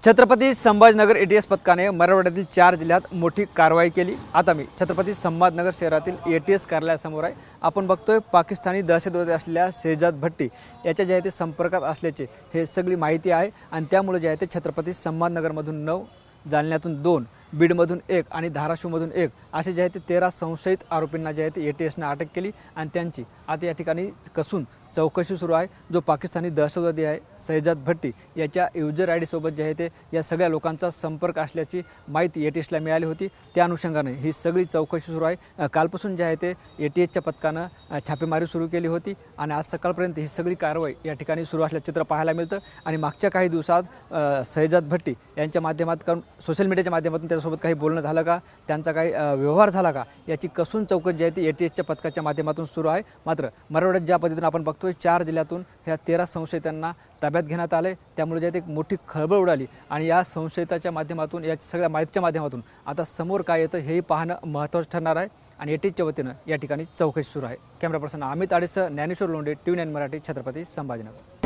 Chhatrapati Sambhajinagar ATS पथकाने मराठवाड्यातील 4 जिल्ह्यात मोठी कारवाई केली। आता मी छत्रपती संभाजीनगर शहरातील एटीएस कार्यालयासमोर आहे। आपण बघतोय पाकिस्तानी दहशतवादी असलेल्या शेजाद भट्टी याच्या जे आहे ते संपर्कात असल्याचे हे सगळी माहिती आहे आणि त्यामुळे जे आहे ते छत्रपती संभाजीनगरमधून 9, जालन्यातून 2, बीडमधून 1 आणि धाराशिवमधून 1 असे जे आहे ते 13 संशयित आरोपींना जे आहे ते एटीएसने अटक केली आणि त्यांची आता या ठिकाणी कसून चौकशी सुरू आहे। जो पाकिस्तानी दहशतवादी आहे शेजाद भट्टी याच्या युजर आय डी सोबत जे आहे ते या सगळ्या लोकांचा संपर्क असल्याची माहिती एटीएसला मिळाली होती। त्या अनुषंगाने ही सगळी चौकशी सुरू आहे। कालपासून जे आहे ते एटीएसच्या पथकानं छापेमारी सुरू केली होती आणि आज सकाळपर्यंत ही सगळी कारवाई या ठिकाणी सुरू असल्याचं चित्र पाहायला मिळतं। आणि मागच्या काही दिवसात शेजाद भट्टी यांच्या माध्यमातून सोशल मीडियाच्या माध्यमातून त्याच्यासोबत काही बोलणं झालं का, त्यांचा काही व्यवहार झाला का याची कसून चौकशी जी आहे ती एटीएसच्या पथकाच्या माध्यमातून सुरू आहे। मात्र मराठवाड्यात ज्या पद्धतीने आपण बघतोय 4 जिल्ह्यातून ह्या 13 संशयितांना ताब्यात घेण्यात आले, त्यामुळे जे आहे ते एक मोठी खळबळ उडाली आणि या संशयिताच्या माध्यमातून या सगळ्या माहितीच्या माध्यमातून आता समोर काय येतं हेही पाहणं महत्त्वाचं ठरणार आहे आणि एटीएसच्या वतीनं या ठिकाणी चौकशी सुरू आहे। कॅमेरा पर्सन अमित आडेसह ज्ञानेश्वर लोंढे, TV9 मराठी, छत्रपती संभाजीनगर।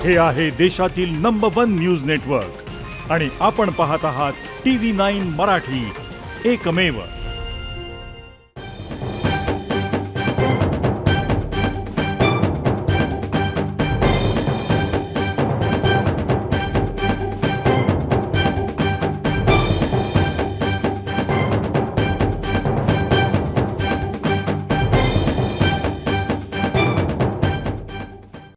हे आहे देशातील नंबर 1 न्यूज नेटवर्क आणि आपण पाहत आहात TV9 मराठी, एकमेव।